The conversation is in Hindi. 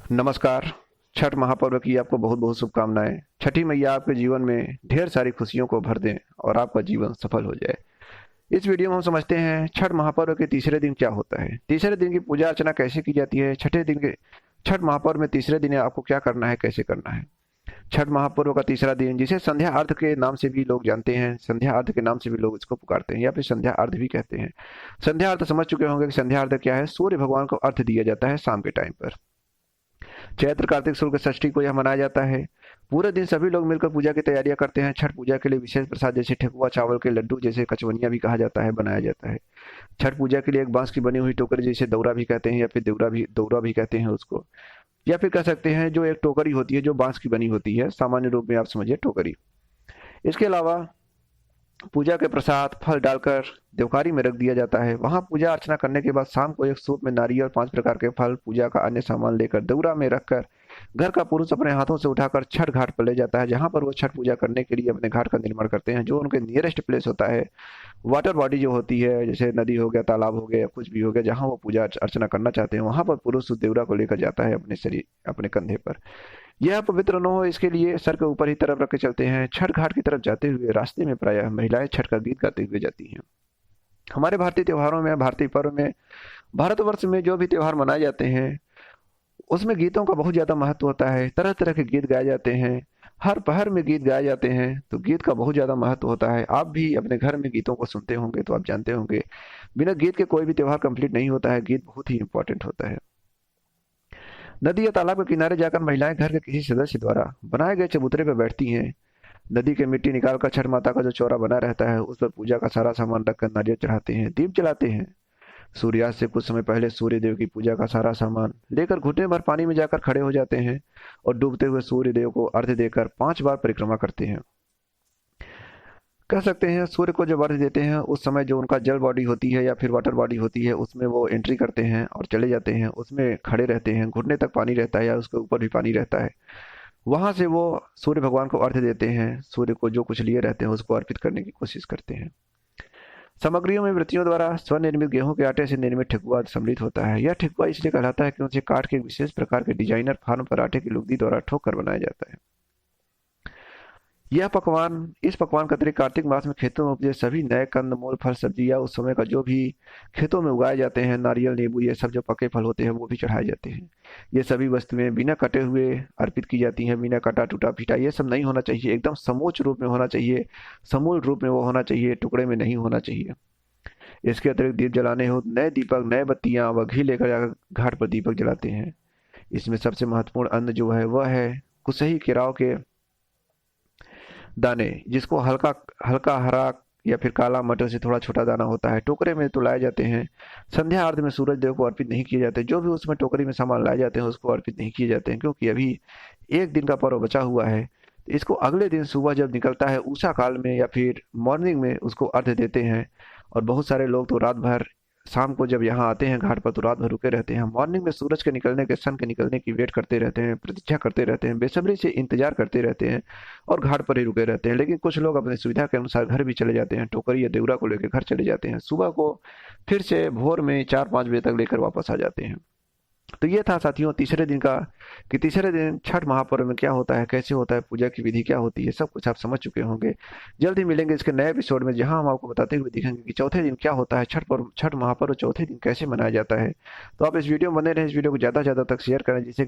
नमस्कार। छठ महापर्व की आपको बहुत बहुत शुभकामनाएं। छठी मैया आपके जीवन में ढेर सारी खुशियों को भर दें और आपका जीवन सफल हो जाए। इस वीडियो में हम समझते हैं छठ महापर्व के तीसरे दिन क्या होता है, तीसरे दिन की पूजा अर्चना कैसे की जाती है, छठे दिन के छठ महापर्व में तीसरे दिन आपको क्या करना है, कैसे करना है। छठ महापर्व का तीसरा दिन, जिसे संध्या अर्घ के नाम से भी लोग जानते हैं, संध्या अर्घ के नाम से भी लोग इसको पुकारते हैं या फिर संध्या अर्घ भी कहते हैं। संध्या अर्घ समझ चुके होंगे कि संध्या अर्घ क्या है। सूर्य भगवान को अर्घ दिया जाता है शाम के टाइम पर। चैत्र कार्तिक शुक्ल षष्ठी को यह मनाया जाता है। पूरे दिन सभी लोग मिलकर पूजा की तैयारियां करते हैं। छठ पूजा के लिए विशेष प्रसाद जैसे ठेकुआ, चावल के लड्डू, जैसे कचवनिया भी कहा जाता है, बनाया जाता है। छठ पूजा के लिए एक बांस की बनी हुई टोकरी, जिसे दौरा भी कहते हैं या फिर दौरा भी कहते हैं उसको, या फिर कह सकते हैं जो एक टोकरी होती है जो बांस की बनी होती है, सामान्य रूप में आप समझिए टोकरी। इसके अलावा पूजा के प्रसाद फल डालकर देवकारी में रख दिया जाता है। वहां पूजा अर्चना करने के बाद शाम को एक सूप में नारियल, 5 प्रकार के फल, पूजा का अन्य सामान लेकर दौरा में रखकर घर का पुरुष अपने हाथों से उठाकर छठ घाट पर ले जाता है, जहां पर वो छठ पूजा करने के लिए अपने घाट का निर्माण करते हैं, जो उनके नियरेस्ट प्लेस होता है। वाटर बॉडी जो होती है, जैसे नदी हो गया, तालाब हो गया, कुछ भी हो गया, जहां वो पूजा अर्चना करना चाहते हैं, वहां पर पुरुष उस देवरा को लेकर जाता है अपने शरीर, अपने कंधे पर। यह पवित्र न हो इसके लिए सर के ऊपर ही तरफ रख के चलते हैं। छठ घाट की तरफ जाते हुए रास्ते में प्रायः महिलाएं छठ का गीत गाते हुए जाती हैं। हमारे भारतीय त्योहारों में, भारतीय पर्व में, भारतवर्ष में जो भी त्योहार मनाए जाते हैं, उसमें गीतों का बहुत ज्यादा महत्व होता है। तरह तरह के गीत गाए जाते हैं, हर पहर में गीत गाए जाते हैं, तो गीत का बहुत ज्यादा महत्व होता है। आप भी अपने घर में गीतों को सुनते होंगे तो आप जानते होंगे, बिना गीत के कोई भी त्योहार कंप्लीट नहीं होता है। गीत बहुत ही इंपॉर्टेंट होता है। नदी या तालाब के किनारे जाकर महिलाएं घर के किसी सदस्य द्वारा बनाए गए चबूतरे पर बैठती हैं। नदी के मिट्टी निकालकर छठ माता का जो चौरा बना रहता है, उस पर पूजा का सारा सामान रखकर नारियल चढ़ाते हैं, दीप जलाते हैं। सूर्यास्त से कुछ समय पहले सूर्य देव की पूजा का सारा सामान लेकर घुटने भर पानी में जाकर खड़े हो जाते हैं और डूबते हुए सूर्य देव को अर्घ्य देकर 5 बार परिक्रमा करते हैं। कह सकते हैं सूर्य को जब अर्घ्य देते हैं, उस समय जो उनका जल बॉडी होती है या फिर वाटर बॉडी होती है, उसमें वो एंट्री करते हैं और चले जाते हैं, उसमें खड़े रहते हैं, घुटने तक पानी रहता है या उसके ऊपर भी पानी रहता है। वहां से वो सूर्य भगवान को अर्घ्य देते हैं, सूर्य को जो कुछ लिए रहते हैं उसको अर्पित करने की कोशिश करते हैं। सामग्रियों में व्रतियों द्वारा स्वनिर्मित गेहूं के आटे से निर्मित ठेकुआ सम्मिलित होता है। यह ठेकुआ इसलिए कहलाता है क्योंकि काट के एक विशेष प्रकार के डिजाइनर फार्म पर आटे की लुगदी द्वारा ठोक कर बनाया जाता है। इस पकवान का अतिरिक्त कार्तिक मास में खेतों में उपजे सभी नए कंद मूल फल सब्जी या उस समय का जो भी खेतों में उगाए जाते हैं, नारियल नींबू, ये सब जो पके फल होते हैं वो भी चढ़ाए जाते हैं। ये सभी वस्तुएं बिना कटे हुए अर्पित की जाती हैं, बिना कटा टूटा पीटा। ये सब नहीं होना चाहिए, एकदम समोच्च रूप में होना चाहिए, समूल रूप में वो होना चाहिए, टुकड़े में नहीं होना चाहिए। इसके अतिरिक्त दीप जलाने हो, नए दीपक, नए बत्तियां व घी लेकर जाकर घाट पर दीपक जलाते हैं। इसमें सबसे महत्वपूर्ण अन्न जो है वह है कुसही केराव के दाने, जिसको हल्का हल्का हरा या फिर काला मटर से थोड़ा छोटा दाना होता है, टोकरे में तो लाए जाते हैं। संध्या आरती में सूरज देव को अर्पित नहीं किए जाते। जो भी उसमें टोकरी में सामान लाए जाते हैं उसको अर्पित नहीं किए जाते हैं, क्योंकि अभी एक दिन का पर्व बचा हुआ है। तो इसको अगले दिन सुबह जब निकलता है उषा काल में या फिर मॉर्निंग में उसको अर्घ देते हैं। और बहुत सारे लोग तो रात भर, शाम को जब यहाँ आते हैं घाट पर तो रात भर रुके रहते हैं। मॉर्निंग में सूरज के निकलने के, सन के निकलने की वेट करते रहते हैं, प्रतीक्षा करते रहते हैं, बेसब्री से इंतजार करते रहते हैं और घाट पर ही रुके रहते हैं। लेकिन कुछ लोग अपनी सुविधा के अनुसार घर भी चले जाते हैं, टोकरी या देवरा को लेकर घर चले जाते हैं। सुबह को फिर से भोर में 4-5 बजे तक लेकर वापस आ जाते हैं। तो ये था साथियों तीसरे दिन का, कि तीसरे दिन छठ महापर्व में क्या होता है, कैसे होता है, पूजा की विधि क्या होती है, सब कुछ आप समझ चुके होंगे। जल्द ही मिलेंगे इसके नए एपिसोड में, जहां हम आपको बताते हुए दिखेंगे कि चौथे दिन क्या होता है, छठ महापर्व चौथे दिन कैसे मनाया जाता है। तो आप इस वीडियो में बने रहें, इस वीडियो को ज़्यादा से ज़्यादा तक शेयर करें, जिससे